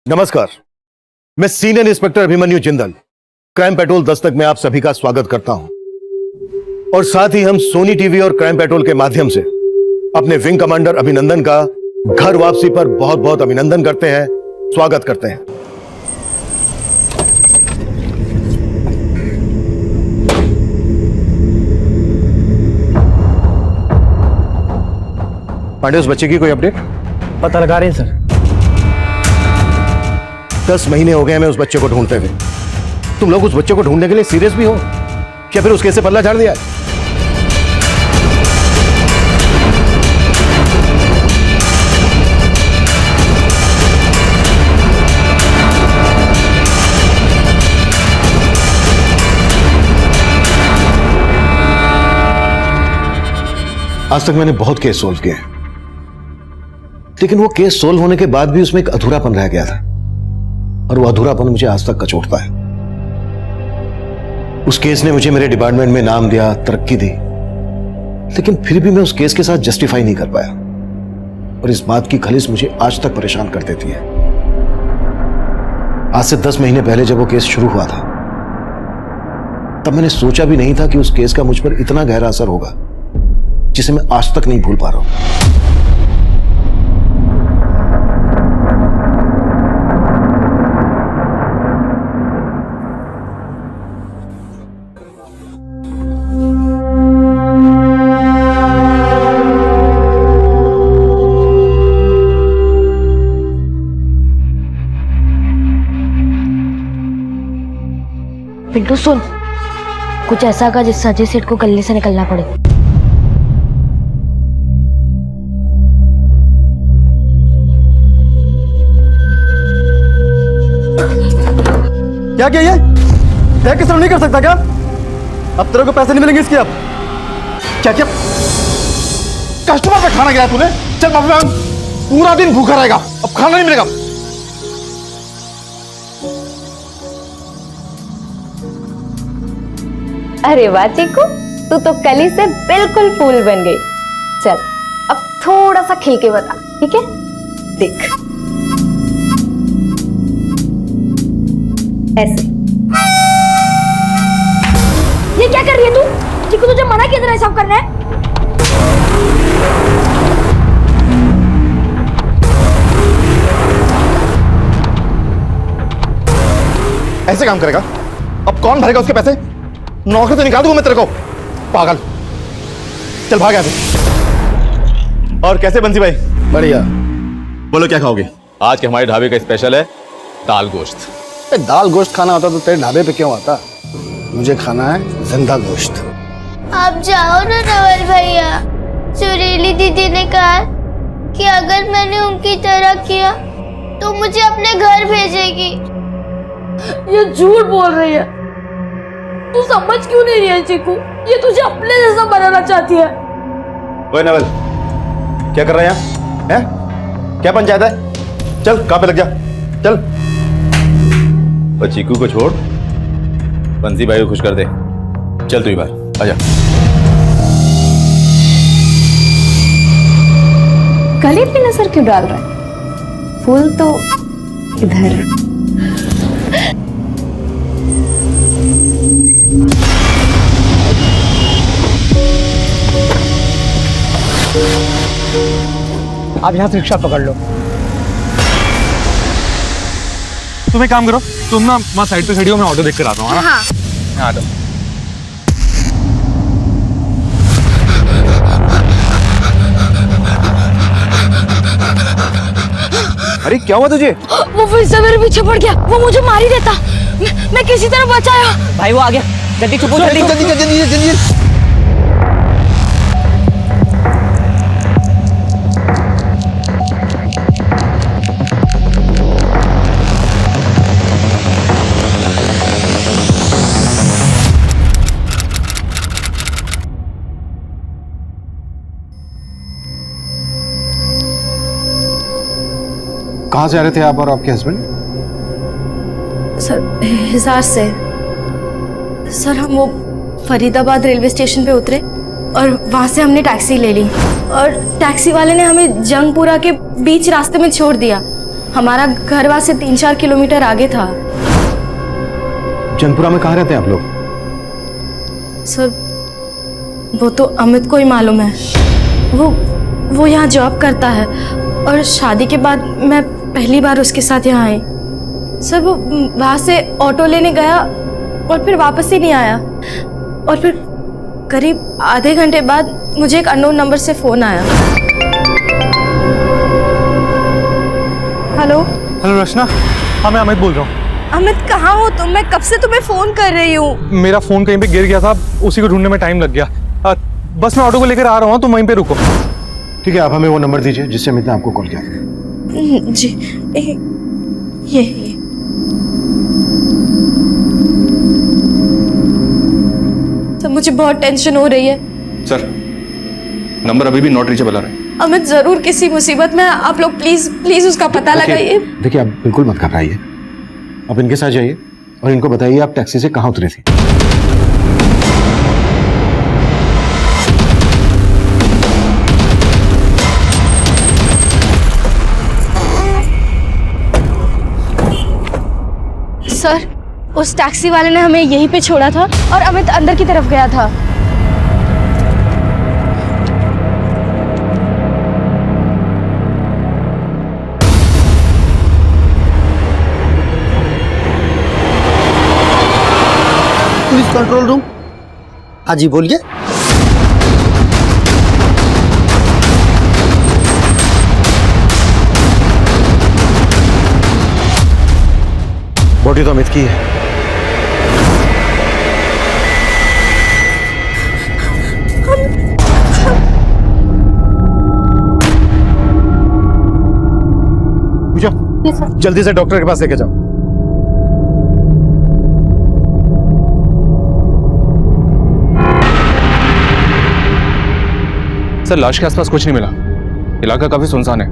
नमस्कार, मैं senior inspector Abhimanyu Jindal crime petrol Dastak में आप सभी का स्वागत करता हूं और साथ ही हम सोनी टीवी और क्राइम पेट्रोल के माध्यम से अपने विंग कमांडर अभिनंदन का घर वापसी पर बहुत बहुत अभिनंदन करते हैं, स्वागत करते हैं। पांडे, उस बच्चे की कोई अपडेट? पता लगा रहे हैं सर। 10 महीने हो गए हमें उस बच्चे को ढूंढते हुए। तुम लोग उस बच्चे को ढूंढने के लिए सीरियस भी हो क्या? फिर उसके से पल्ला झाड़ दिया? आज तक मैंने बहुत केस सोल्व किए, लेकिन वो केस सोल्व होने के बाद भी उसमें एक अधूरापन रह गया था और वो अधूरापन मुझे आज तक कचोटता है। उस केस ने मुझे मेरे डिपार्टमेंट में नाम दिया, तरक्की दी, लेकिन फिर भी मैं उस केस के साथ जस्टिफाई नहीं कर पाया और इस बात की खलीस मुझे आज तक परेशान कर देती है। आज से 10 महीने पहले जब वो केस शुरू हुआ था, तब मैंने सोचा भी नहीं था कि उस केस का मुझ पर इतना गहरा असर होगा जिसे मैं आज तक नहीं भूल पा रहा हूं। पिंटू सुन, कुछ ऐसा का जिससे अजय सेठ को गले से निकलना पड़े। क्या किया ये? तय किस तरह नहीं कर सकता क्या? अब तेरे को पैसे नहीं मिलेंगे इसके। अब क्या क्या कस्टमर पे खाना गिराया तूने? चल माफी मांग, पूरा दिन भूखा रहेगा, अब खाना नहीं मिलेगा। अरे वाह चीकू, तू तो कली से बिल्कुल फूल बन गई। चल अब थोड़ा सा खिल के बता, ठीक है? देख ऐसे। ये क्या कर रही है तू? चीकू, तुझे मना किया था ना सब करना है। ऐसे काम करेगा? अब कौन भरेगा उसके पैसे? नौकरी तो निकाल दूंगा मैं तेरे को, पागल। चल भाग यहाँ से। और कैसे बंसी भाई? बढ़िया। बोलो क्या खाओगे? आज के हमारे ढाबे का स्पेशल है दाल गोश्त। दाल गोश्त खाना होता तो तेरे ढाबे पे क्यों आता? मुझे खाना है जिंदा गोश्त। आप जाओ ना नवल भैया। सुरीली दीदी ने कहा कि अगर मैंने उनकी तरह किया तो मुझे अपने घर भेजेगी। ये झूठ बोल रही है। तू समझ क्यों नहीं रही है चीकू? ये तुझे अपने जैसा बनाना चाहती है। ओए नवल, क्या कर रहा है यहाँ? हैं? क्या पंचायत है? चल कहाँ पे लग जा, चल। और चीकू को छोड़, बंसी भाई को खुश कर दे। चल तू ही बाहर आजा। गले पे नजर क्यों डाल रहा है? फूल तो इधर। आप यहाँ से रिक्शा पकड़ लो। तुम एक काम करो, तुम ना वहाँ साइड पे खड़ी हो, मैं ऑटो देख कर आता हूँ। हाँ हाँ तो। अरे क्या हुआ तुझे? वो फिर से मेरे पीछे पड़ गया। वो मुझे मार ही देता। मैं किसी तरह बचाया। भाई वो आ गया, जल्दी छुपो, जल्दी जल्दी जल्दी जल्दी। कहां से आ रहे थे आप और आपके हस्बैंड? सर हिसार से। सर हम वो फरीदाबाद रेलवे स्टेशन पे उतरे और वहाँ से हमने टैक्सी ले ली और टैक्सी वाले ने हमें जंगपुरा के बीच रास्ते में छोड़ दिया। हमारा घर वहां से 3-4 किलोमीटर आगे था। चंदपुरा में कहाँ रहते हैं आप लोग? सर वो तो अमित को ही मालूम है। वो यहाँ जॉब करता है और शादी के बाद मैं पहली बार उसके साथ यहाँ आई। सर वो वहाँ से ऑटो लेने गया और फिर वापस ही नहीं आया, और फिर करीब आधे घंटे बाद मुझे एक अननोन नंबर से फोन आया। हेलो हेलो रचना, हाँ मैं अमित बोल रहा हूँ। अमित कहाँ हो तुम? मैं कब से तुम्हें फोन कर रही हूँ। मेरा फोन कहीं पे गिर गया था, उसी को ढूंढने में टाइम लग गया। बस मैं ऑटो को लेकर आ रहा हूँ, तुम वहीं पे रुको। ठीक है, आप हमें वो नंबर दीजिए जिससे अमित ने आपको कॉल किया। जी ये सर मुझे बहुत टेंशन हो रही है। सर नंबर अभी भी नॉट रीचेबल आ रहा है। अमित जरूर किसी मुसीबत में, आप लोग प्लीज प्लीज उसका पता लगाइए। देखिए आप बिल्कुल मत घबराइए, आप इनके साथ जाइए और इनको बताइए आप टैक्सी से कहाँ उतरे थे। सर उस टैक्सी वाले ने हमें यहीं पे छोड़ा था और अमित अंदर की तरफ गया था। Police control room. हाँ जी बोलिए। बॉडी तो अमित की है। पूजा जल्दी से डॉक्टर के पास लेके जाओ। सर लाश के आसपास कुछ नहीं मिला, इलाका काफी सुनसान है।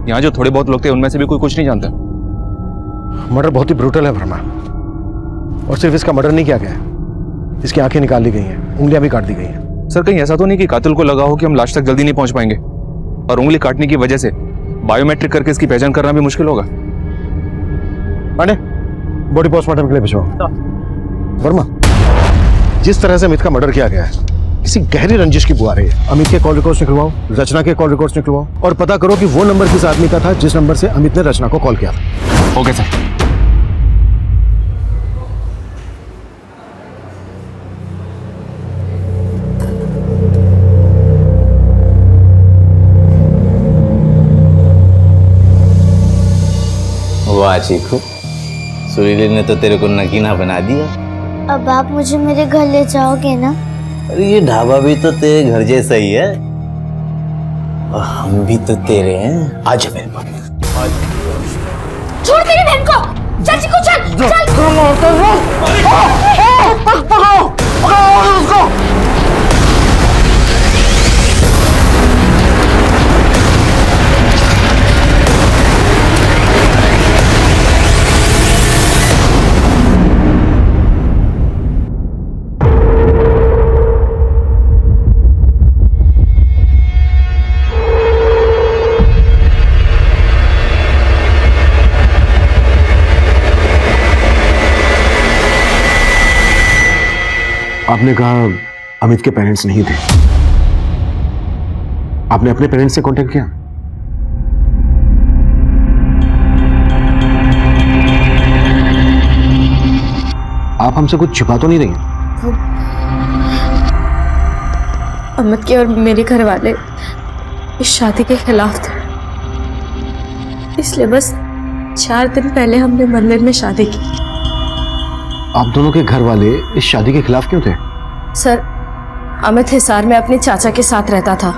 यहाँ जो थोड़े बहुत लोग थे उनमें से भी कोई कुछ नहीं जानता। मर्डर बहुत ही ब्रूटल है वर्मा, और सिर्फ इसका मर्डर नहीं किया गया है, इसकी आंखें निकाल ली गई हैं, उंगलियां भी काट दी गई हैं। सर कहीं ऐसा तो नहीं कि कातिल को लगा हो कि हम लाश तक जल्दी नहीं पहुंच पाएंगे और उंगली काटने की वजह से बायोमेट्रिक करके इसकी पहचान करना भी मुश्किल होगा। पांडे बॉडी पोस्टमार्टम के लिए भिजवाओ। वर्मा जिस तरह से अमित का मर्डर किया गया है, किसी गहरी रंजिश की बुआ रही है। अमित के कॉल रिकॉर्ड्स निकलवाओ, रचना के कॉल रिकॉर्ड्स निकलवाओ और पता करो कि वो नंबर किस आदमी का था जिस नंबर से अमित ने रचना को कॉल किया था। Okay sir. वाह चीकू, सुरीली ने तो तेरे को नगीना बना दिया। अब आप मुझे मेरे घर ले जाओगे ना? अरे ये ढाबा भी तो तेरे घर जैसा ही है और हम भी तो तेरे हैं। आजा मेरे पास। छोड़ मेरी बहन को, चल चिकू चल चल। आपने कहा अमित के पेरेंट्स नहीं थे, आपने अपने पेरेंट्स से कांटेक्ट किया? आप हमसे कुछ छुपा तो नहीं रही हैं? अमित के और मेरे घर वाले इस शादी के खिलाफ थे, इसलिए बस 4 दिन पहले हमने मंदिर में शादी की। आप दोनों के घर वाले इस शादी के खिलाफ क्यों थे? सर अमित हिसार में अपने चाचा के साथ रहता था।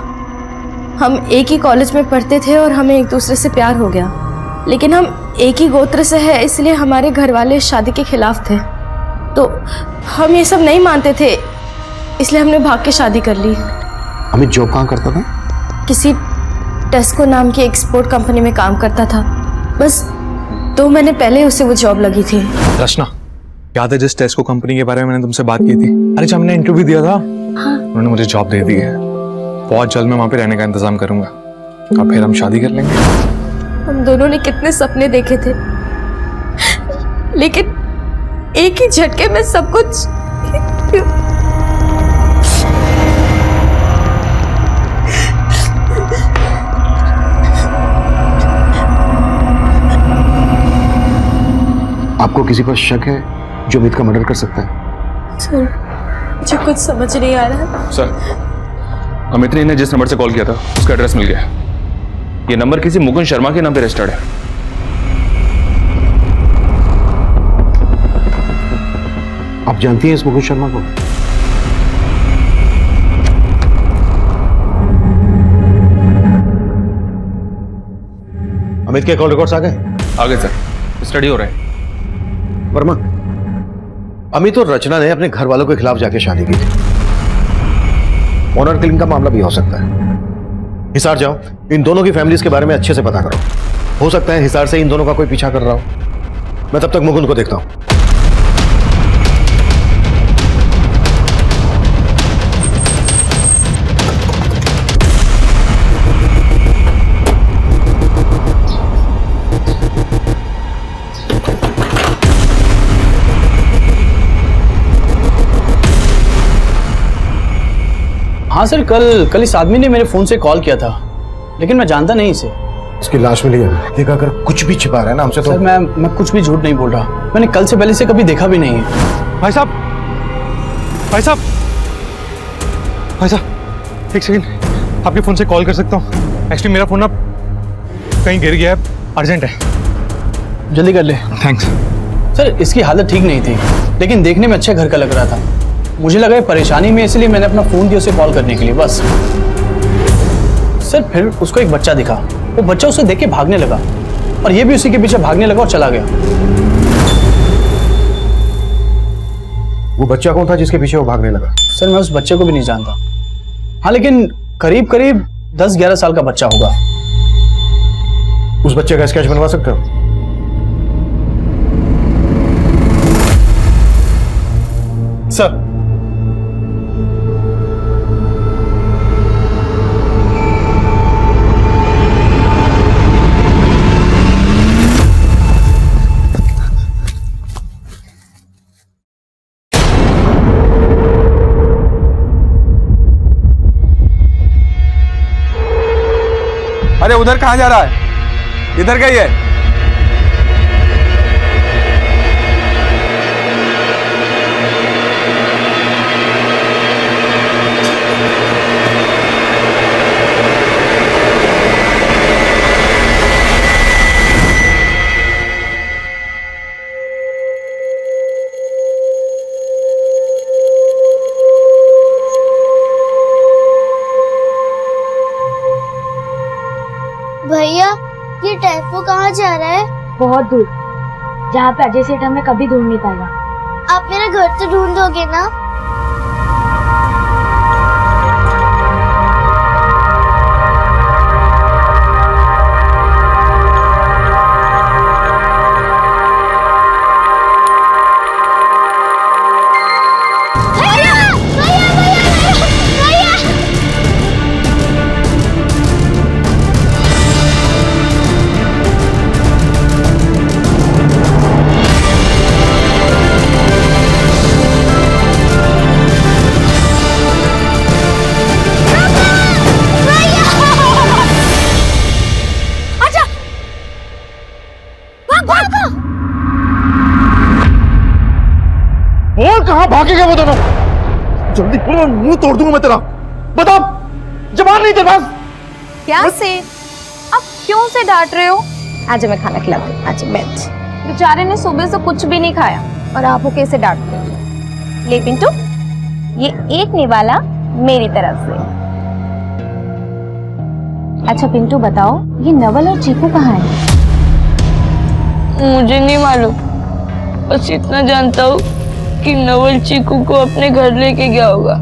हम एक ही कॉलेज में पढ़ते थे और हमें एक दूसरे से प्यार हो गया, लेकिन हम एक ही गोत्र से हैं, इसलिए हमारे घर वाले इस शादी के खिलाफ थे। तो हम ये सब नहीं मानते थे, इसलिए हमने भाग के शादी कर ली। अमित जॉब कहाँ करता था? किसी टेस्को नाम की एक्सपोर्ट कंपनी में काम करता था। बस 2 महीने पहले उसे वो जॉब लगी थी। रचना, याद है जिस टेस्को कंपनी के बारे में मैंने तुमसे बात की थी? अरे जब मैंने इंटरव्यू दिया था, हाँ। उन्होंने मुझे जॉब दे दी है। बहुत जल्द मैं वहां पे रहने का इंतजाम करूंगा और फिर हम शादी कर लेंगे। हम दोनों ने कितने सपने देखे थे, लेकिन एक ही झटके में सब कुछ। आपको किसी पर शक है जो अमित का मर्डर कर सकता है? सर, मुझे कुछ समझ नहीं आ रहा है। सर, अमित ने जिस नंबर से कॉल किया था उसका एड्रेस मिल गया। ये नंबर किसी मुकुंद शर्मा के नाम पे रजिस्टर्ड है। आप जानती हैं इस मुकुंद शर्मा को? अमित के कॉल रिकॉर्ड्स आ गए? आगे सर, स्टडी हो रहा है। वर्मा, अमित और रचना ने अपने घर वालों के खिलाफ जाके शादी की थी। ऑनर किलिंग का मामला भी हो सकता है। हिसार जाओ, इन दोनों की फैमिलीज के बारे में अच्छे से पता करो। हो सकता है हिसार से इन दोनों का कोई पीछा कर रहा हो। मैं तब तक मुकुंद को देखता हूं। हाँ सर, कल इस आदमी ने मेरे फोन से कॉल किया था, लेकिन मैं जानता नहीं इसे। इसकी लाश मिली है। देखा, अगर कुछ भी छिपा रहा है ना हमसे तो। सर मैं कुछ भी झूठ नहीं बोल रहा। मैंने कल से पहले से कभी देखा भी नहीं है। भाई साहब, भाई साहब, भाई साहब, एक सेकंड, आपके फोन से कॉल कर सकता हूँ? एक्चुअली मेरा फोन ना कहीं गिर गया है, अर्जेंट है। जल्दी कर ले। थैंक्स। सर, इसकी हालत ठीक नहीं थी, लेकिन देखने में अच्छा घर का लग रहा था। मुझे लगा ये परेशानी में, इसलिए मैंने अपना फोन दिया उसे कॉल करने के लिए, बस। सर, फिर उसको एक बच्चा दिखा। वो बच्चा उसे देख के भागने लगा और ये भी उसी के पीछे भागने लगा और चला गया। वो बच्चा कौन था जिसके पीछे वो भागने लगा? सर, मैं उस बच्चे को भी नहीं जानता। हाँ, लेकिन करीब करीब 10-11 साल का बच्चा होगा। उस बच्चे का स्केच बनवा सकते हो? सर, अरे उधर कहाँ जा रहा है? इधर गई है। भैया, ये टेम्पो कहाँ जा रहा है? बहुत दूर, जहाँ पे अजय सेठ हमें कभी ढूंढ नहीं पाएगा। आप मेरा घर तो ढूंढ दोगे ना? बोल, कहाँ भागे गए वो दोनों? जल्दी बोलो, मुंह तोड़ दूंगा मैं तेरा। बता, जबान नहीं तेरे पास? क्या से? अब क्यों से डांट रहे हो? आज मैं खाना खिलाती हूँ। आज बैठ। बेचारे ने सुबह से कुछ भी नहीं खाया और आप वो कैसे डांट रहे हो? ले पिंटू, ये एक निवाला मेरी तरफ से। अच्छा पिंटू बताओ, ये नवल और चीकू कहाँ है? मुझे नहीं मालूम, बस इतना जानता हूँ कि नवल चीकू को अपने घर लेके गया होगा।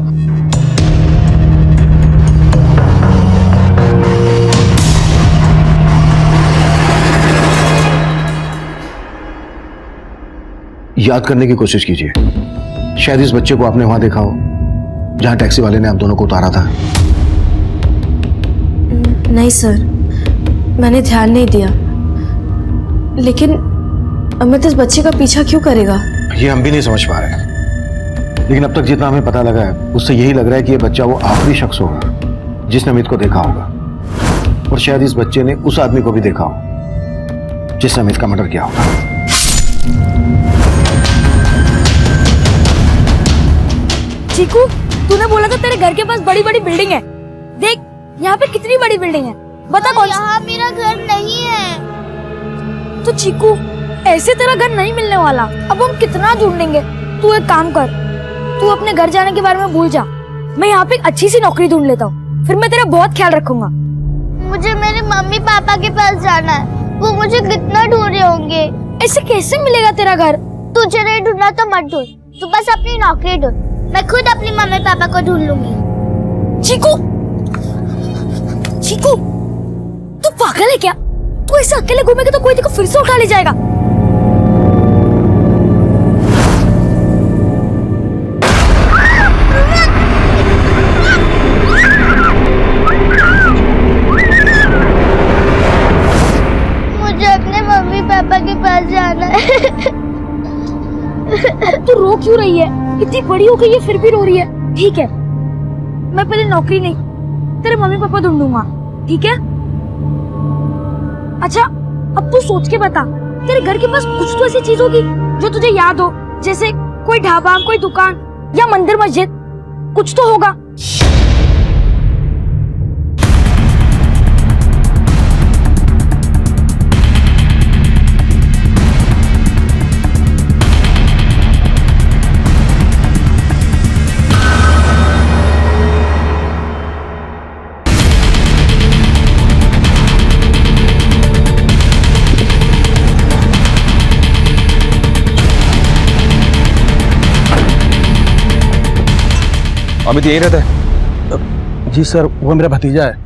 याद करने की कोशिश कीजिए, शायद इस बच्चे को आपने वहां देखा हो जहां टैक्सी वाले ने आप दोनों को उतारा था। नहीं सर, मैंने ध्यान नहीं दिया। लेकिन अमित इस बच्चे का पीछा क्यों करेगा? ये हम भी नहीं समझ पा रहे हैं, लेकिन अब तक जितना हमें पता लगा है उससे यही लग रहा है कि ये बच्चा वो आखिरी शख्स होगा जिसने अमित को देखा होगा, और शायद इस बच्चे ने उस आदमी को भी देखा हो जिसने अमित का मर्डर किया होगा। चीकू, तूने बोला था तेरे घर के पास बड़ी बड़ी बिल्डिंग है। देख यहाँ पे कितनी बड़ी बिल्डिंग है, बता कौन सी? यहाँ मेरा घर नहीं है। तो चीकू, ऐसे तेरा घर नहीं मिलने वाला। अब हम कितना ढूंढेंगे? तू एक काम कर, तू अपने घर जाने के बारे में भूल जा। मैं यहाँ पे एक अच्छी सी नौकरी ढूंढ लेता हूँ, फिर मैं तेरा बहुत ख्याल रखूंगा। मुझे मेरे मम्मी पापा के पास जाना है, वो मुझे कितना ढूंढ रहे होंगे। ऐसे कैसे मिलेगा तेरा घर? तुझे नहीं ढूंढना तो मत ढूंढ, तू बस अपनी नौकरी ढूंढ, मैं खुद अपनी मम्मी पापा को ढूंढ लूंगी। चीकू, चीकू, तू पागल है क्या? तू ऐसे अकेले घूमेगा तो कोई तेरे को फिर से उठा ले जाएगा। मुझे अपने मम्मी पापा के पास जाना है। अब तू रो क्यों रही है? इतनी बड़ी हो गई है फिर भी रो रही है। ठीक है, मैं पहले नौकरी नहीं, तेरे मम्मी पापा ढूंढूंगा, ठीक है? अच्छा, अब तू सोच के बता, तेरे घर के पास कुछ तो ऐसी चीज होगी जो तुझे याद हो, जैसे कोई ढाबा, कोई दुकान या मंदिर मस्जिद, कुछ तो होगा। अमित यही रहता है? जी सर, वो मेरा भतीजा है,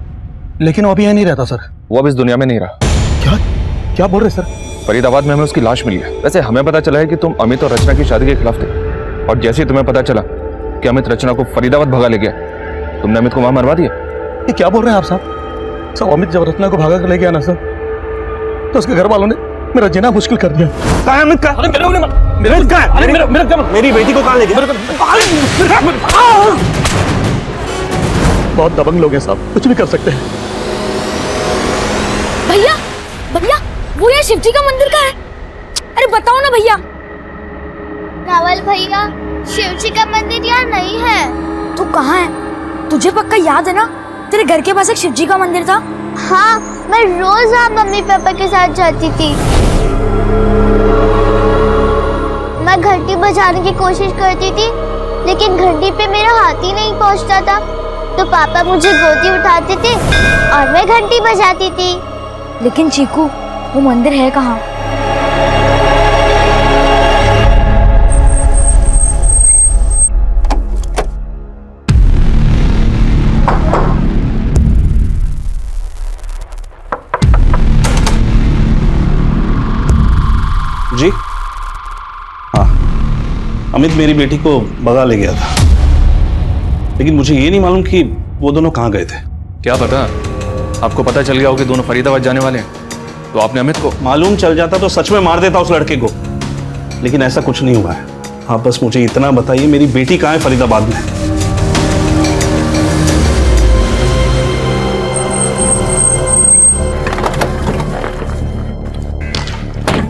लेकिन वो अभी यहीं नहीं रहता सर। वो अब इस दुनिया में नहीं रहा। क्या क्या बोल रहे सर? फरीदाबाद में हमें उसकी लाश मिली है। वैसे हमें पता चला है कि तुम अमित और रचना की शादी के खिलाफ थे, और जैसे ही तुम्हें पता चला कि अमित रचना को फरीदाबाद भगा ले गया, तुमने अमित को वहां मरवा दिया। ये क्या बोल रहे हैं आप साहब? सब अमित जब रचना को भागा कर ले गया ना सर, तो उसके घर वालों ने मेरा जीना मुश्किल कर दिया। कहाँ है अमित? का मेरी बेटी को कहाँ ले गया? बहुत दबंग लोग हैं साहब, कुछ भी कर सकते हैं। भैया, भैया, वो यहाँ शिवजी का मंदिर का है। अरे बताओ ना भैया। रावल भैया, शिव जी का मंदिर यहाँ नहीं है। तू कहाँ है? तुझे पक्का याद है ना, तेरे घर के पास एक शिवजी का मंदिर था। हाँ, मैं रोज वहाँ मम्मी पापा के साथ जाती थी। मैं घंटी बजाने की कोशिश करती थी, लेकिन घंटी पे मेरा हाथ ही नहीं पहुँचता था, तो पापा मुझे गोदी उठाते थे और मैं घंटी बजाती थी। लेकिन चीकू, वो मंदिर है कहाँ? जी हाँ, अमित मेरी बेटी को भगा ले गया था, लेकिन मुझे ये नहीं मालूम कि वो दोनों कहाँ गए थे। क्या पता, आपको पता चल गया हो कि दोनों फरीदाबाद जाने वाले हैं, तो आपने अमित को? मालूम चल जाता तो सच में मार देता उस लड़के को, लेकिन ऐसा कुछ नहीं हुआ है। आप बस मुझे इतना बताइए, मेरी बेटी कहाँ है फरीदाबाद में?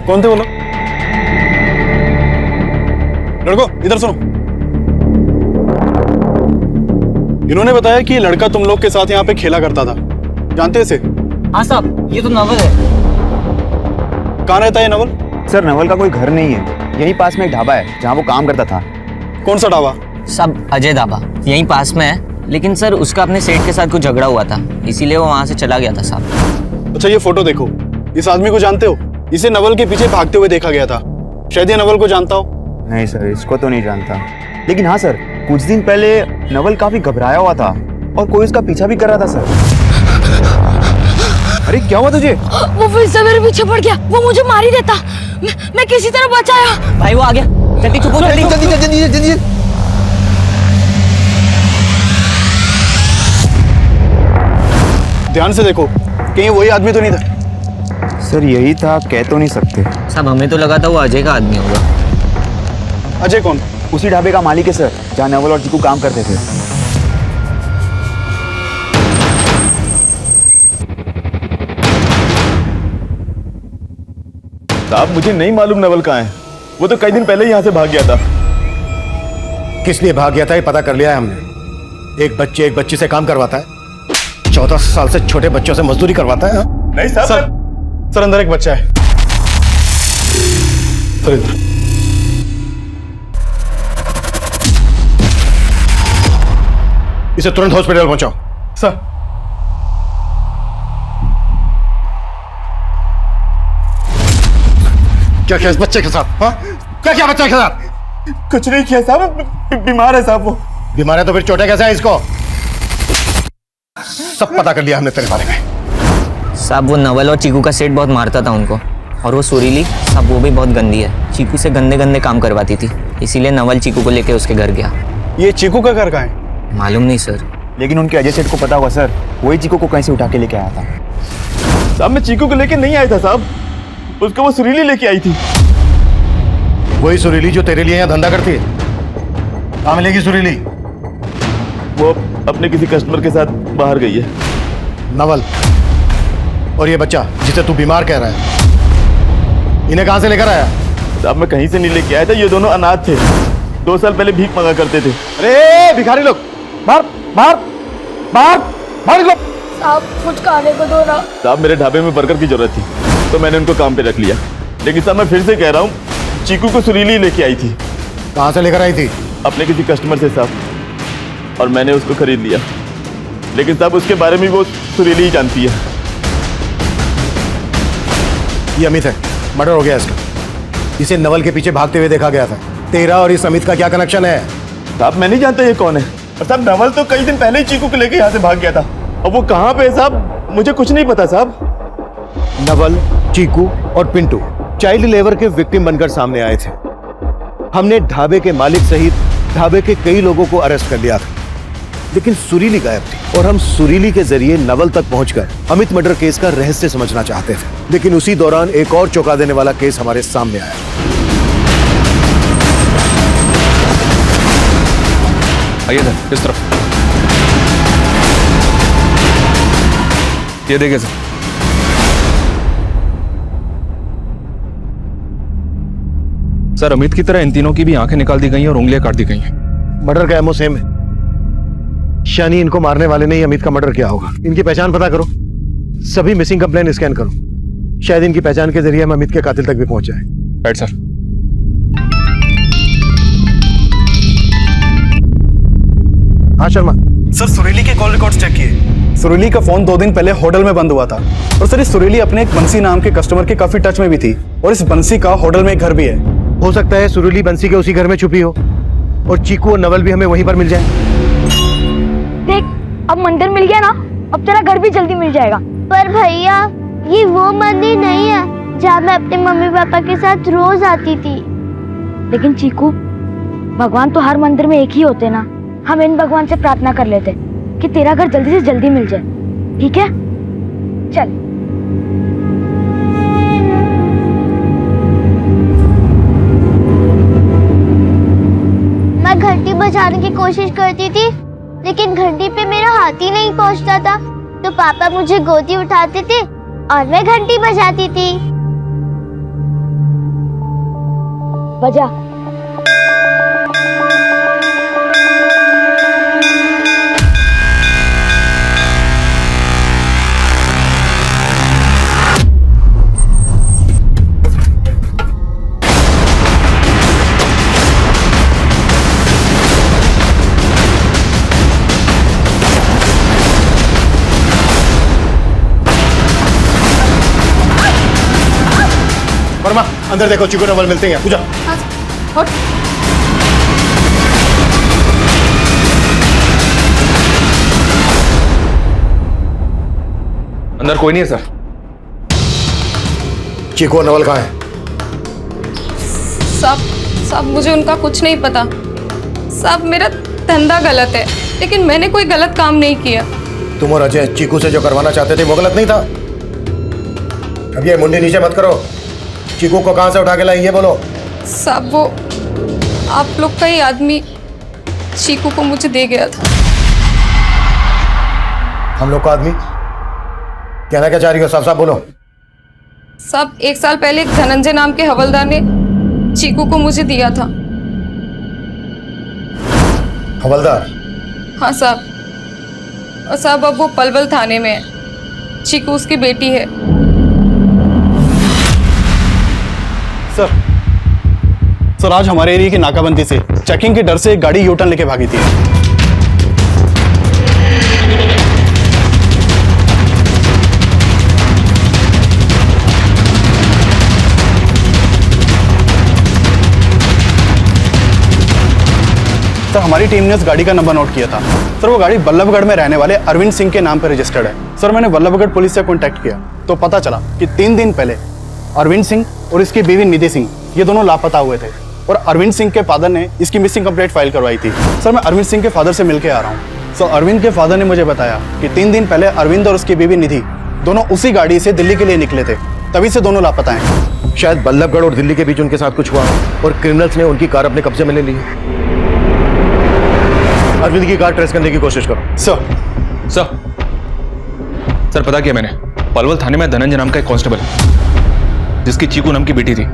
कौन थे वो लोग? लड़को, इधर सुनो। इन्होंने बताया कि ये लड़का तुम लोग के साथ यहाँ पे खेला करता था, जानते हैं इसे? हाँ साहब, ये तो नवल है। कहाँ रहता है ये नवल? सर, नवल का कोई घर नहीं है, यहीं पास में एक ढाबा है जहाँ वो काम करता था। कौन सा ढाबा? सब अजय ढाबा, यहीं पास में है, लेकिन सर उसका अपने सेठ के साथ कुछ झगड़ा हुआ था, इसीलिए वो वहाँ से चला गया था साहब। अच्छा, ये फोटो देखो, इस आदमी को जानते हो? इसे नवल के पीछे भागते हुए देखा गया था, शायद ये नवल को जानता हो। नहीं सर, इसको तो नहीं जानता, लेकिन हाँ सर, कुछ दिन पहले नवल काफी घबराया हुआ था और कोई उसका पीछा भी कर रहा था सर। अरे क्या हुआ तुझे? वो फिर से मेरे पीछे पड़ गया, वो मुझे मार ही देता। मैं किसी तरह बचाया। भाई वो आ गया, जल्दी चुप हो, जल्दी जल्दी जल्दी जल्दी जल्दी। ध्यान से देखो, कहीं वही आदमी तो नहीं था। सर यही था, कह तो नहीं सकते। साहब हमें तो लगा था वो अजय का आदमी होगा। अजय कौन? उसी ढाबे का मालिक है सर, जहाँ नवल और चीकू काम करते थे। साहब मुझे नहीं मालूम नवल कहाँ है, वो तो कई दिन पहले ही यहाँ से भाग गया था। किस लिए भाग गया था ये पता कर लिया है हमने। एक बच्ची से काम करवाता है, 14 साल से छोटे बच्चों से मजदूरी करवाता है। नहीं साहब सर अंदर एक बच्चा है। सर इधर। इसे तुरंत हॉस्पिटल पहुंचाओ। सर क्या किया इस बच्चे के साथ? हाँ? क्या किया बच्चे के साथ? कुछ नहीं किया साहब, बीमार है साहब वो। बीमार है तो फिर चोटें कैसे है इसको? सब पता कर लिया हमने तेरे बारे में। साहब वो नवल और चीकू का सेठ बहुत मारता था उनको, और वो सुरीली साहब वो भी बहुत गंदी है, चीकू से गंदे गंदे काम करवाती थी, इसीलिए नवल चीकू को लेके उसके घर गया। ये चीकू का घर कहाँ है? मालूम नहीं सर। लेकिन उनके अजय सेठ को पता होगा सर, वही चीकू को कहीं से उठा के लेके आया था। साहब मैं चीकू को लेके नहीं आया था साहब, उसको वो सुरीली लेके आई थी। वही सुरीली जो तेरे लिए यहाँ धंधा करती है? कहाँ मिलेगी सुरीली? वो अपने किसी कस्टमर के साथ बाहर गई है। नवल और ये बच्चा जिसे तू बीमार कह रहा है, इन्हें कहां से लेकर आया? साहब मैं कहीं से नहीं लेके आया था, ये दोनों अनाथ थे, 2 साल पहले भीख मांगा करते थे। अरे भिखारी लोग, बाहर बाहर बाहर बाहर निकलो। साहब कुछ खाने को दो ना। साहब मेरे ढाबे में वर्कर की जरूरत थी तो मैंने उनको काम पे रख लिया, लेकिन साहब मैं फिर से कह रहा हूँ, चीकू को सुरीली लेके आई थी। कहां से लेकर आई थी? अपने किसी कस्टमर से साहब, और मैंने उसको खरीद लिया, लेकिन साहब उसके बारे में वो सुरीली ही जानती है। ये अमित है, मर्डर हो गया इसका। इसे नवल के पीछे भागते हुए देखा गया था। तेरा और इस अमित का क्या कनेक्शन है? साहब मैं नहीं जानता ये कौन है, और साहब नवल तो कई दिन पहले ही चीकू को लेके यहाँ से भाग गया था, और वो कहाँ पे है साहब मुझे कुछ नहीं पता साहब। नवल, चीकू और पिंटू चाइल्ड लेबर के विक्टिम बनकर सामने आए थे। हमने ढाबे के मालिक सहित ढाबे के कई लोगों को अरेस्ट कर लिया था, लेकिन सुरीली गायब थी, और हम सुरीली के जरिए नवल तक पहुंचकर अमित मर्डर केस का रहस्य समझना चाहते थे। लेकिन उसी दौरान एक और चौंका देने वाला केस हमारे सामने आया। आइए सर, इस तरफ। ये देखिए सर, सर अमित की तरह इन तीनों की भी आंखें निकाल दी गई हैं और उंगलियां काट दी गई हैं। मर्डर का एमओ सेम है, शानी इनको मारने वाले ने ही अमित का मर्डर किया होगा। इनकी पहचान पता करो, सभी मिसिंग कंप्लेन स्कैन करो, शायद इनकी पहचान के जरिए हम अमित के कातिल तक भी पहुंच जाए। Right sir. हाँ शर्मा। सर सुरीली के कॉल रिकॉर्ड्स चेक किए। सुरीली का फोन 2 दिन पहले होटल में बंद हुआ था, और सर इस सुरीली अपने एक बंसी नाम के कस्टमर के काफी टच में भी थी, और इस बंसी का होटल में एक घर भी है। हो सकता है सुरीली बंसी के उसी घर में छुपी हो, और चीकू और नवल भी हमें वहीं पर मिल जाए। देख अब मंदिर मिल गया ना, अब तेरा घर भी जल्दी मिल जाएगा। पर भैया ये वो मंदिर नहीं है जहाँ मैं अपने मम्मी पापा के साथ रोज आती थी। लेकिन चीकू, भगवान तो हर मंदिर में एक ही होते ना। हम इन भगवान से प्रार्थना कर लेते कि तेरा घर जल्दी से जल्दी मिल जाए, ठीक है? चल। मैं घंटी बजाने की कोशिश करती थी, लेकिन घंटी पे मेरा हाथ ही नहीं पहुंचता था, तो पापा मुझे गोदी उठाते थे और मैं घंटी बजाती थी। बजा। वर्मा अंदर देखो, चीकू नवल मिलते हैं। पूजा अंदर कोई नहीं है सर। चीकू और नवल कहाँ है? साहब मुझे उनका कुछ नहीं पता। साहब मेरा धंधा गलत है, लेकिन मैंने कोई गलत काम नहीं किया। तुम और अजय चीकू से जो करवाना चाहते थे वो गलत नहीं था? अब ये मुंडी नीचे मत करो। चीकू को कहां से उठा के लाई ये बोलो। साहब वो आप लोग का ही आदमी चीकू को मुझे दे गया था। हम लोग का आदमी? कहना क्या चाह रही हो? साफ साफ बोलो। साहब 1 साल पहले एक धनंजय नाम के हवलदार ने चीकू को मुझे दिया था। हवलदार? हाँ साहब। और साहब अब वो पलवल थाने में है। चीकू उसकी बेटी है। सर आज हमारे एरिया की नाकाबंदी से चेकिंग के डर से एक गाड़ी यूटर्न लेके भागी थी। सर हमारी टीम ने उस गाड़ी का नंबर नोट किया था। सर वो गाड़ी बल्लभगढ़ में रहने वाले अरविंद सिंह के नाम पर रजिस्टर्ड है। सर मैंने बल्लभगढ़ पुलिस से कांटेक्ट किया तो पता चला कि 3 दिन पहले अरविंद सिंह और इसकी बीवी निधि सिंह ये दोनों लापता हुए थे और अरविंद सिंह के फादर ने इसकी मिसिंग कंप्लेंट फाइल करवाई थी। सर मैं अरविंद सिंह के फादर से मिलके आ रहा हूँ। सर अरविंद के फादर ने मुझे बताया कि 3 दिन पहले अरविंद और उसकी बीवी निधि दोनों उसी गाड़ी से दिल्ली के लिए निकले थे, तभी से दोनों लापता हैं। शायद बल्लभगढ़ और दिल्ली के बीच उनके साथ कुछ हुआ और क्रिमिनल्स ने उनकी कार अपने कब्जे में ले ली। अरविंद की कार ट्रेस करने की कोशिश करो। सर पता किया मैंने, पलवल थाने में धनंजय नाम का एक कांस्टेबल है जिसकी चीकू नाम की बेटी थी,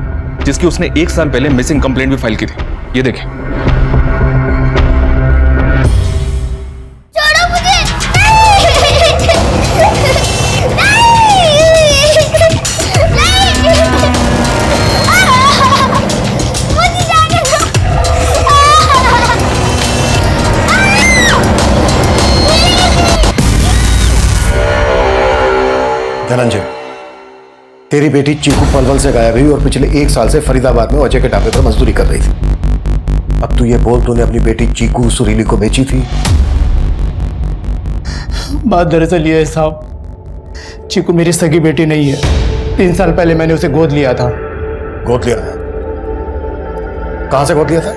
जिसकी उसने 1 साल पहले मिसिंग कंप्लेंट भी फाइल की थी। ये देखिए। छोड़ो मुझे। मुझे जाने दो। धनंजय, तेरी बेटी चीकू पलवल से गायब हुई और पिछले 1 साल से फरीदाबाद में अजय के ढाबे पर मजदूरी कर रही थी। अब तू ये बोल तूने अपनी बेटी चीकू सुरीली को बेची थी? बात दरअसल ये है साहब, चीकू मेरी सगी बेटी नहीं है। 3 साल पहले मैंने उसे गोद लिया था। गोद लिया था? कहां से गोद लिया था?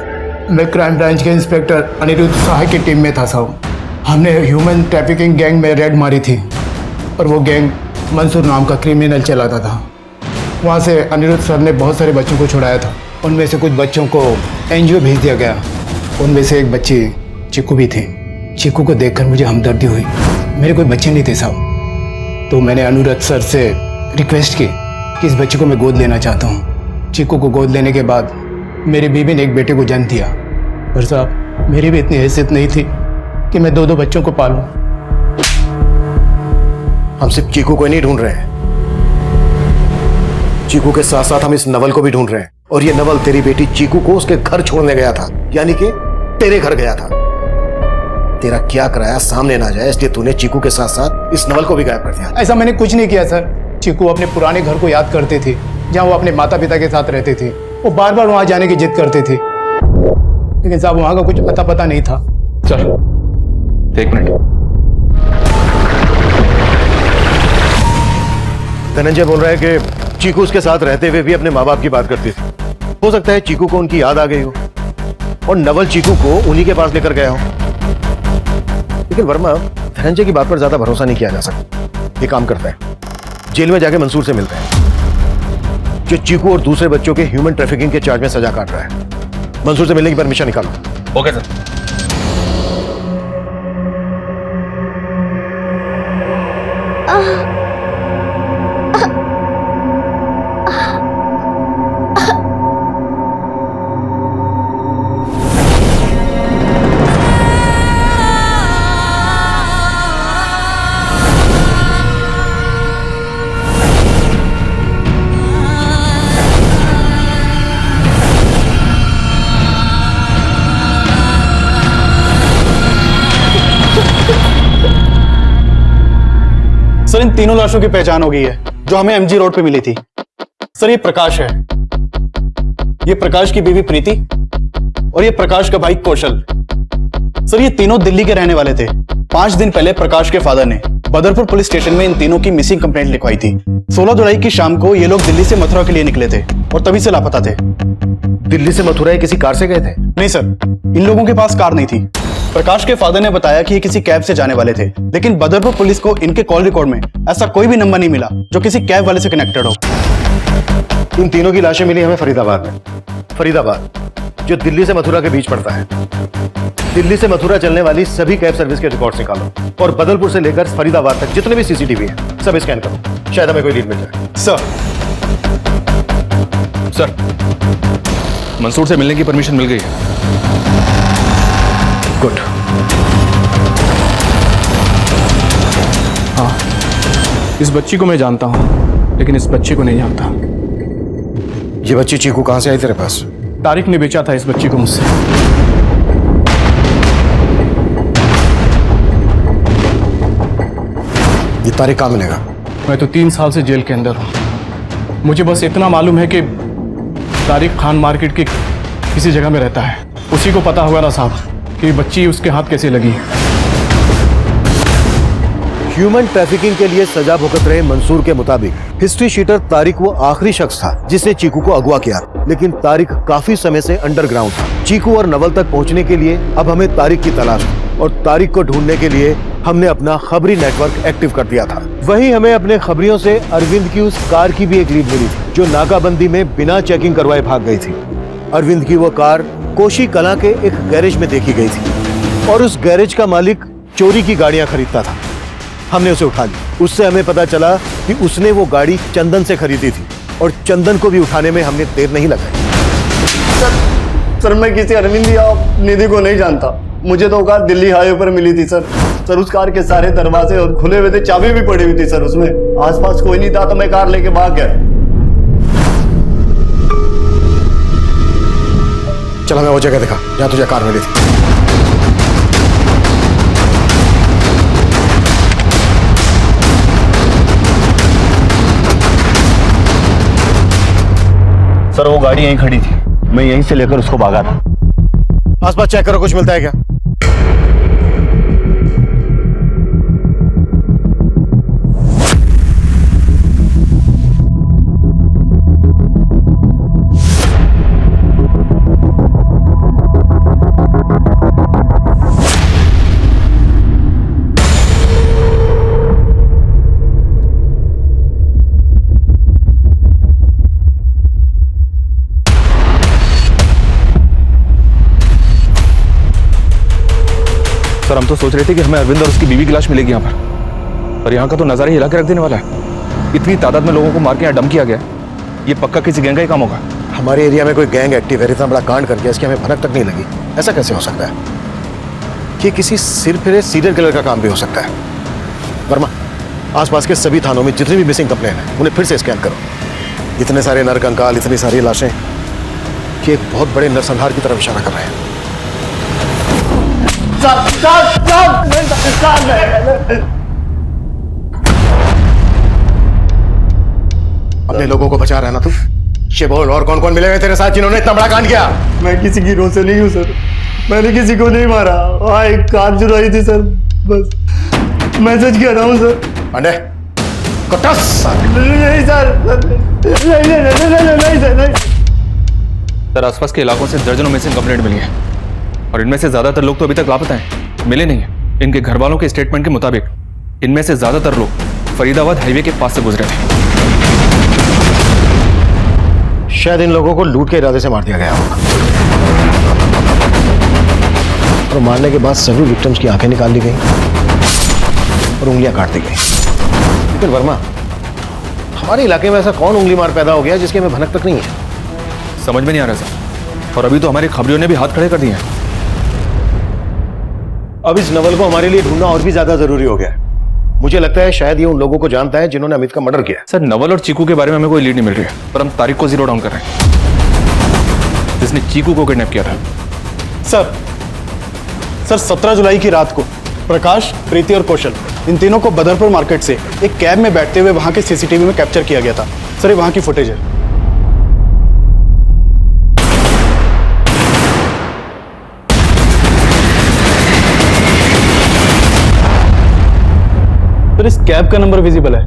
मैं क्राइम ब्रांच के इंस्पेक्टर अनिरुद्ध सहाय की टीम में था साहब। हमने ह्यूमन ट्रैफिकिंग गैंग में रेड मारी थी और वो गैंग मंसूर नाम का क्रिमिनल चलाता था। वहाँ से अनिरुद्ध सर ने बहुत सारे बच्चों को छुड़ाया था। उनमें से कुछ बच्चों को एनजीओ भेज दिया गया। उनमें से एक बच्ची चीकू भी थी। चीकू को देखकर मुझे हमदर्दी हुई। मेरे कोई बच्चे नहीं थे साहब, तो मैंने अनिरुद्ध सर से रिक्वेस्ट की कि इस बच्चे को मैं गोद लेना चाहता हूँ। चीकू को गोद लेने के बाद मेरी बीवी ने एक बेटे को जन्म दिया। पर साहब मेरी भी इतनी हैसियत नहीं थी कि मैं 2 बच्चों को पालूं। हम सिर्फ चीकू को नहीं ढूंढ रहे हैं, चीकू के साथ साथ हम इस नवल को भी ढूंढ रहे हैं। और ये नवल तेरी बेटी चीकू को उसके घर छोड़ने गया था, यानी कि तेरे घर गया था। तेरा क्या कराया सामने ना जाए, इसलिए तूने चीकू के साथ साथ इस नवल को भी गायब कर दिया। ऐसा मैंने कुछ नहीं किया सर। चीकू अपने पुराने घर को याद करती थी जहाँ वो अपने माता पिता के साथ रहती थी। वो बार बार वहां जाने की जिद करती थी, लेकिन साहब वहां का कुछ अता पता नहीं था। चलो 1 मिनट। धनंजय बोल रहा है कि चीकू उसके साथ रहते हुए भी अपने माँ बाप की बात करती थी। हो सकता है चीकू को उनकी याद आ गई हो और नवल चीकू को उन्हीं के पास लेकर गया हो। लेकिन वर्मा, धनंजय की बात पर ज्यादा भरोसा नहीं किया जा सकता। ये काम करता है, जेल में जाके मंसूर से मिलता है जो चीकू और दूसरे बच्चों के ह्यूमन ट्रैफिकिंग के चार्ज में सजा काट रहा है। मंसूर से मिलने की परमिशन निकालो। Okay sir. सर इन तीनों लाशों की पहचान हो गई है जो हमें एमजी रोड पे मिली थी। सर ये प्रकाश है, ये प्रकाश की बीवी प्रीति और ये प्रकाश का भाई कौशल। सर ये तीनों दिल्ली के रहने वाले थे। 5 दिन पहले प्रकाश के फादर ने बदरपुर पुलिस स्टेशन में इन तीनों की मिसिंग कंप्लेंट लिखवाई थी। 16 जुलाई की शाम को ये लोग दिल्ली से मथुरा के लिए निकले थे और तभी से लापता थे। दिल्ली से मथुरा किसी कार से गए थे? नहीं सर, इन लोगों के पास कार नहीं थी। प्रकाश के फादर ने बताया कि ये किसी कैब से जाने वाले थे, लेकिन बदरपुर पुलिस को इनके कॉल रिकॉर्ड में ऐसा कोई भी नंबर नहीं मिला जो किसी कैब वाले से कनेक्टेड हो। इन तीनों की लाशें मिली हमें फरीदाबाद में। फरीदाबाद जो दिल्ली से मथुरा के बीच पड़ता है। दिल्ली से मथुरा चलने वाली सभी कैब सर्विस के रिकॉर्ड्स निकालो और बदलपुर से लेकर फरीदाबाद तक जितने भी सीसीटीवी हैं सब स्कैन करो, शायद हमें कोई लीड मिल जाए। सर, मंसूर से मिलने की परमिशन मिल गई है। गुड। हाँ, इस बच्ची को मैं जानता हूं, लेकिन इस बच्ची को नहीं जानता। ये बच्ची चीकू कहां से आई तेरे पास? तारिक ने बेचा था इस बच्ची को मुझसे। ये तारिक कहां मिलेगा? मैं तो 3 साल से जेल के अंदर हूं। मुझे बस इतना मालूम है कि तारिक खान मार्केट की किसी जगह में रहता है। उसी को पता होगा ना साहब कि बच्ची उसके हाथ कैसे लगी। ह्यूमन ट्रैफिकिंग के लिए सजा भुगत रहे मंसूर के मुताबिक हिस्ट्री शीटर तारिक वो आखिरी शख्स था जिसने चीकू को अगवा किया, लेकिन तारिक काफी समय से अंडरग्राउंड था। चीकू और नवल तक पहुंचने के लिए अब हमें तारिक की तलाश थी और तारिक को ढूंढने के लिए हमने अपना खबरी नेटवर्क एक्टिव कर दिया था। वहीं हमें अपने खबरियों से अरविंद की उस कार की भी एक लीड मिली थी जो नाकाबंदी में बिना चेकिंग करवाए भाग गई थी। अरविंद की वो कार कोशी कला के एक गैरेज में देखी गई थी और उस गैरेज का मालिक चोरी की गाड़ियां खरीदता था। हमने उसे उठा लिया। उससे हमें पता चला कि उसने वो गाड़ी चंदन से खरीदी थी और चंदन को भी उठाने में हमने देर नहीं लगाई। सर मैं किसी अरविंद या निधि को नहीं जानता। मुझे तो कार दिल्ली हाईवे पर मिली थी सर। उस कार के सारे दरवाजे और खुले हुए थे, चाबी भी पड़ी हुई थी सर। उसमें आसपास कोई नहीं था तो मैं कार लेके भाग गया। चल हमें वो जगह दिखा जहां तुझे कार मिली थी। सर वो गाड़ी यहीं खड़ी थी, मैं यहीं से लेकर उसको भागा था। आसपास चेक करो, कुछ मिलता है क्या? सर, हम तो सोच रहे थे कि हमें अरविंद और उसकी बीवी की लाश मिलेगी यहाँ पर, और यहाँ का तो नजारा ही हिला के रख देने वाला है। इतनी तादाद में लोगों को मार के यहाँ डंप किया गया, ये पक्का किसी गैंग का ही काम होगा। हमारे एरिया में कोई गैंग एक्टिव है, इतना बड़ा कांड करके इसकी हमें भनक तक नहीं लगी। ऐसा कैसे हो सकता है? कि किसी सिर फिरे सीरियल किलर का काम भी हो सकता है। वर्मा, आसपास के सभी थानों में जितनी भी मिसिंग कंप्लेन है उन्हें फिर से स्कैन करो। इतने सारे नरकंकाल, इतनी सारी लाशें कि एक बहुत बड़े नरसंहार की तरफ इशारा कर रहे हैं। अपने लोगों को बचा रहा है ना तू? ये बोल, और कौन कौन मिले हुए तेरे साथ जिन्होंने इतना बड़ा कांड किया? मैं किसी की रोह से नहीं हूँ सर। मैंने किसी को नहीं मारा। हाँ, एक कार चुराई थी सर, बस मैसेज कह रहा हूँ सर। पांडे, कटस! नहीं सर, नहीं सर। सर, आसपास के इलाकों से दर्जनों मिसिंग कंप्लेंट मिली है और इनमें से ज्यादातर लोग तो अभी तक लापता हैं, मिले नहीं हैं। इनके घर वालों के स्टेटमेंट के मुताबिक इनमें से ज्यादातर लोग फरीदाबाद हाईवे के पास से गुजरे थे। शायद इन लोगों को लूट के इरादे से मार दिया गया होगा और मारने के बाद सभी विक्टिम्स की आंखें निकाल दी गई और उंगलियां काट दी गई। लेकिन वर्मा, हमारे इलाके में ऐसा कौन उंगली मार पैदा हो गया जिसकी हमें भनक तक नहीं है? समझ में नहीं आ रहा सर, और अभी तो हमारे खबरियों ने भी हाथ खड़े कर दिए हैं। अब इस नवल को हमारे लिए ढूंढना और भी ज्यादा जरूरी हो गया है। मुझे लगता है शायद ये उन लोगों को जानता है जिन्होंने अमित का मर्डर किया। सर, नवल और चीकू के बारे में हमें कोई लीड नहीं मिल रही है, पर हम तारिक को जीरो डाउन कर रहे हैं जिसने चीकू को किडनैप किया था। सर 17 जुलाई की रात को प्रकाश, प्रीति और कौशल, इन तीनों को बदरपुर मार्केट से एक कैब में बैठते हुए वहां के सीसीटीवी में कैप्चर किया गया था। सर, ये वहां की फुटेज है। सर, इस कैब का नंबर विजिबल है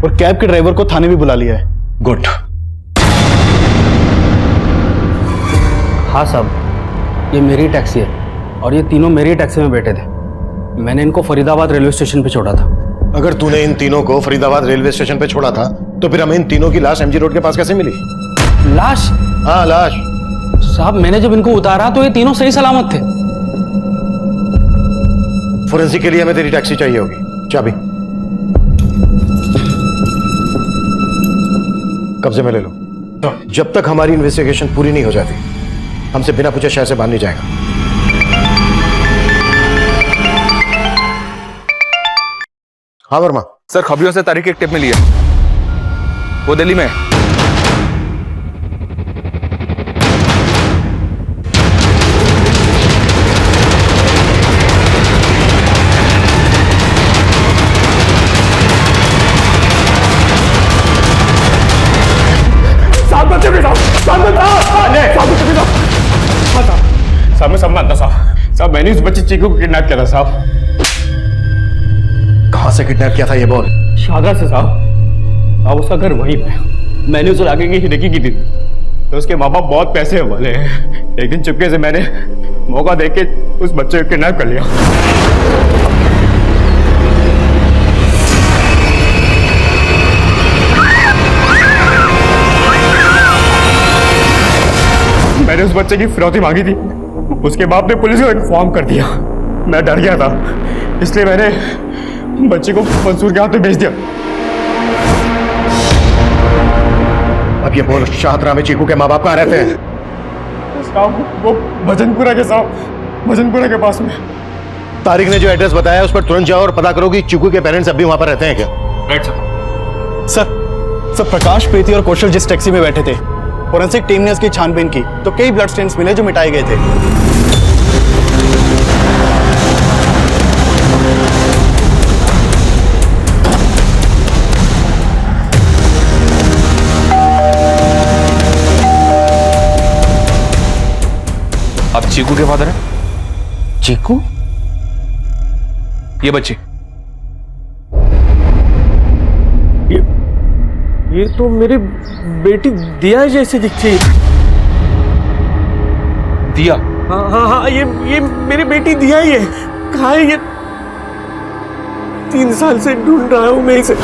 और कैब के ड्राइवर को थाने भी बुला लिया है। गुड। हाँ साहब, ये मेरी टैक्सी है। और ये तीनों मेरी टैक्सी में बैठे थे। मैंने इनको फरीदाबाद रेलवे स्टेशन पे छोड़ा था। अगर तूने इन तीनों को फरीदाबाद रेलवे स्टेशन पे छोड़ा था तो फिर हमें इन तीनों की लाश एमजी रोड के पास कैसे मिली? लाश? हाँ लाश। साहब मैंने जब इनको उतारा तो ये तीनों सही सलामत थे। फोरेंसिक के लिए हमें तेरी टैक्सी चाहिए होगी। चाबी कब्जे में ले लो। जब तक हमारी इन्वेस्टिगेशन पूरी नहीं हो जाती हमसे बिना पूछे शहर से बाहर नहीं जाएगा। हाँ वर्मा। सर खबरियों से तारीख एक टिप मिली है, वो दिल्ली में है। साहब मैं सब मानता साहब मैंने उस बच्चे चीकू को किडनैप किया था साहब। कहां से किडनैप किया था ये बोल? शादा से साहब। अब उसका घर वहीं पे। मैंने उसे आगे की हिदेखी की थी तो उसके माँ बाप बहुत पैसे वाले हैं, लेकिन चुपके से मैंने मौका देख के उस बच्चे को किडनैप कर लिया। मैंने उस बच्चे की फिरौती मांगी थी, उसके बाप ने पुलिस को इन्फॉर्म कर दिया। मैं डर गया था इसलिए मैंने बच्चे को मंसूर के हाथ में भेज दिया। अब ये बोल शाहदरा में चीकू के माँ बाप कहाँ रहते हैं? साहब वो भजनपुरा के साहब, भजनपुरा के पास में। तारिक ने जो एड्रेस बताया उस पर तुरंत जाओ और पता करो कि चीकू के पेरेंट्स अब भी वहां पर रहते हैं क्या? Right sir. सर प्रकाश, प्रीति और कौशल जिस टैक्सी में बैठे थे, फोरेंसिक टीम ने उसकी छानबीन की तो कई ब्लड स्टेन्स मिले जो मिटाए गए थे। आप चीकू के फादर हैं? चीकू? ये बच्ची? ये तो मेरी बेटी दिया जैसे दिखती है। दिया? हाँ हाँ हाँ, ये मेरी बेटी दिया ही है। कहाँ है ये? 3 साल से ढूंढ रहा हूं मैं इसे।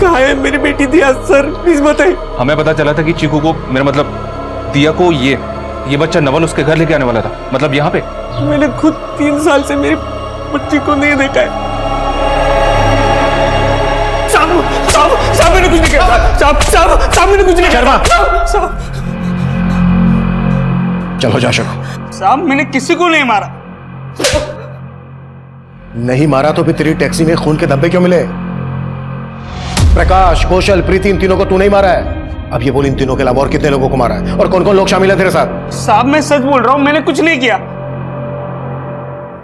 कहाँ है मेरी बेटी दिया? सर प्लीज बताइए। हमें पता चला था कि चीकू को, मेरा मतलब दिया को ये बच्चा नवल उसके घर लेके आने वाला था, मतलब यहाँ पे। मैंने खुद 3 साल से मेरी बच्ची को नहीं देखा है। साहब मैंने कुछ नहीं किया। साहब मैंने कुछ नहीं किया। साहब चलो जा शको। साहब मैंने किसी को नहीं मारा। नहीं मारा तो फिर तेरी टैक्सी में खून के धब्बे क्यों मिले? प्रकाश, कौशल, प्रीति, इन तीनों को तू नहीं मारा है। अब ये बोल इन तीनों के अलावा और कितने लोगों को मारा है और कौन कौन लोग शामिल है तेरे साथ? साहब मैं सच बोल रहा हूं, मैंने कुछ नहीं किया।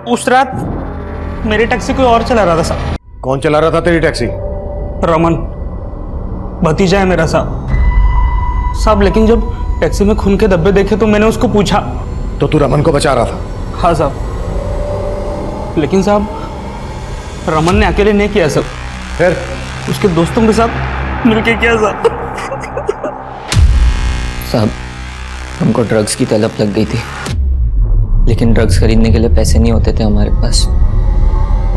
उस रात मेरी टैक्सी कोई और चला रहा था साहब। कौन चला रहा था तेरी टैक्सी? रमन, भतीजा है मेरा साहब। लेकिन जब टैक्सी में खून के धब्बे देखे तो मैंने उसको पूछा। तो तू रमन को बचा रहा था? हाँ साहब, लेकिन साहब रमन ने अकेले नहीं किया सब, फिर उसके दोस्तों के साथ मिलके किया साहब। हमको ड्रग्स की तलब लग गई थी, लेकिन ड्रग्स खरीदने के लिए पैसे नहीं होते थे हमारे पास।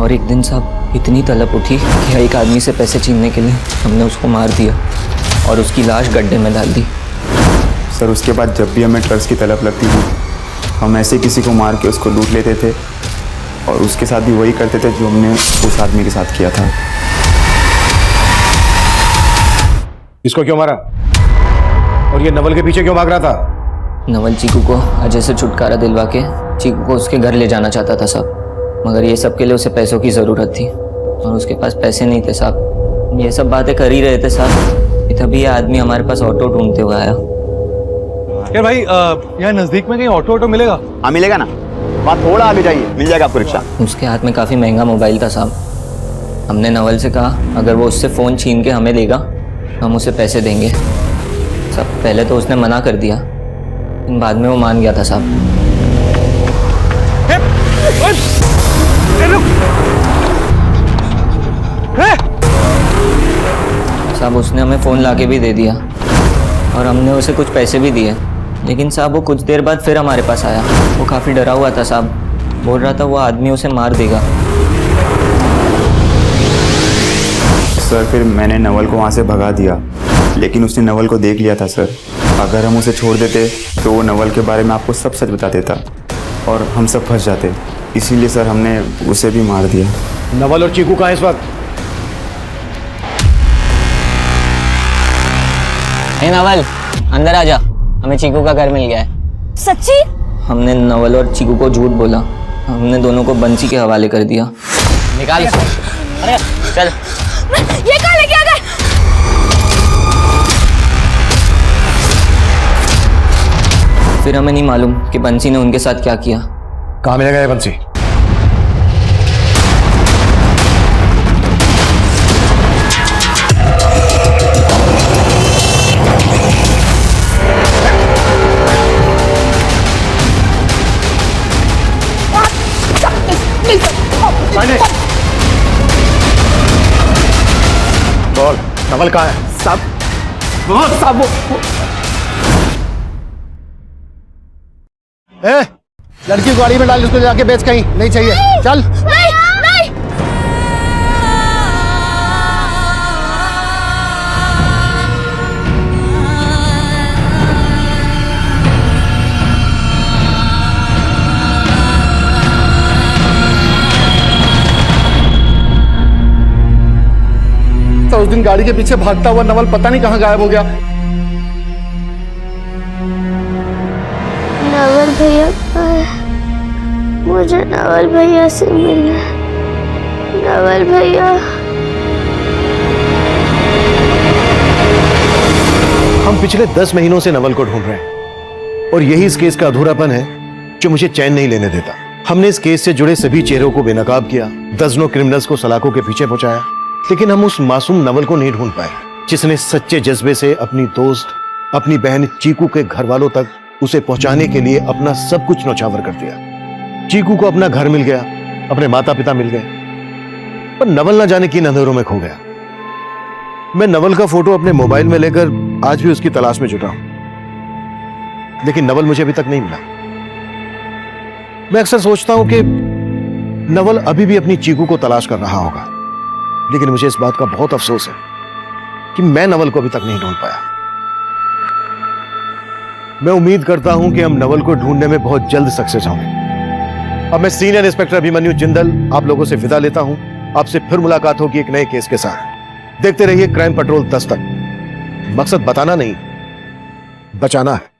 और एक दिन साहब इतनी तलब उठी कि एक आदमी से पैसे छीनने के लिए हमने उसको मार दिया और उसकी लाश गड्ढे में डाल दी। सर उसके बाद जब भी हमें ड्रग्स की तलब लगती थी हम ऐसे किसी को मार के उसको लूट लेते थे और उसके साथ भी वही करते थे जो हमने उस आदमी के साथ किया था। इसको क्यों मारा और ये नवल के पीछे क्यों भाग रहा था? नवल चीकू को अजय से छुटकारा दिलवा के चीकू को उसके घर ले जाना चाहता था साहब, मगर ये सब के लिए उसे पैसों की ज़रूरत थी और उसके पास पैसे नहीं थे साहब। ये सब बातें कर ही रहे थे साहब, तभी ये आदमी हमारे पास ऑटो ढूंढते हुए आया। यार भाई यहाँ नजदीक में कहीं ऑटो मिलेगा? हाँ मिलेगा ना, वहाँ थोड़ा आगे जाइए मिल जाएगा आपको रिक्शा। उसके हाथ में काफ़ी महंगा मोबाइल था साहब। हमने नवल से कहा अगर वो उससे फ़ोन छीन के हमें देगा हम उसे पैसे देंगे। सब पहले तो उसने मना कर दिया, लेकिन बाद में वो मान गया था साहब। साहब उसने हमें फ़ोन लाके भी दे दिया और हमने उसे कुछ पैसे भी दिए, लेकिन साहब वो कुछ देर बाद फिर हमारे पास आया। वो काफ़ी डरा हुआ था साहब, बोल रहा था वो आदमी उसे मार देगा। सर फिर मैंने नवल को वहाँ से भगा दिया, लेकिन उसने नवल को देख लिया था सर। अगर हम उसे छोड़ देते तो वो नवल के बारे में आपको सब सच बता देता और हम सब फंस जाते। इसीलिए सर हमने उसे भी मार दिया। नवल और चीकू कहाँ हैं इस वक्त? हे नवल, अंदर आ जा, हमें चीकू का घर मिल गया है। सच्ची? हमने नवल और चीकू को झूठ बोला, हमने दोनों को बंसी के हवाले कर दिया। निकाल इसे। अरे चल। ये कहाँ लेके आ गए? फिर हमें नहीं मालूम कि बंसी ने उनके साथ क्या किया। कहाँ मिलेगा ये बंसी? बोल, नवल कहाँ है? साहब ए, लड़की को गाड़ी में डाल, उसको जाके बेच, कहीं नहीं चाहिए। चल। नहीं, नहीं। तो उस दिन गाड़ी के पीछे भागता हुआ नवल पता नहीं कहाँ गायब हो गया। नवल भैया कहाँ है? मुझे नवल भैया से मिलना है। नवल भैया। हम पिछले 10 महीनों से नवल को ढूंढ रहे हैं और यही इस केस का अधूरापन है जो मुझे चैन नहीं लेने देता। हमने इस केस से जुड़े सभी चेहरों को बेनकाब किया, दर्जनों क्रिमिनल्स को सलाखों के पीछे पहुंचाया, लेकिन हम उस मासूम नवल को नहीं ढूंढ पाए जिसने सच्चे जज्बे से अपनी दोस्त, अपनी बहन चीकू के घर वालों तक उसे पहुंचाने के लिए अपना सब कुछ न्यौछावर कर दिया। चीकू को अपना घर मिल गया, अपने माता पिता मिल गए, पर नवल न जाने किन अंधेरों में खो गया। मैं नवल का फोटो अपने मोबाइल में लेकर आज भी उसकी तलाश में जुटा हूं, लेकिन नवल मुझे अभी तक नहीं मिला। मैं अक्सर सोचता हूं कि नवल अभी भी अपनी चीकू को तलाश कर रहा होगा, लेकिन मुझे इस बात का बहुत अफसोस है कि मैं नवल को अभी तक नहीं ढूंढ पाया। मैं उम्मीद करता हूं कि हम नवल को ढूंढने में बहुत जल्द सक्सेस होंगे। अब मैं सीनियर इंस्पेक्टर अभिमन्यु जिंदल आप लोगों से विदा लेता हूं। आपसे फिर मुलाकात होगी एक नए केस के साथ। देखते रहिए क्राइम पेट्रोल 10 तक। मकसद बताना नहीं, बचाना है।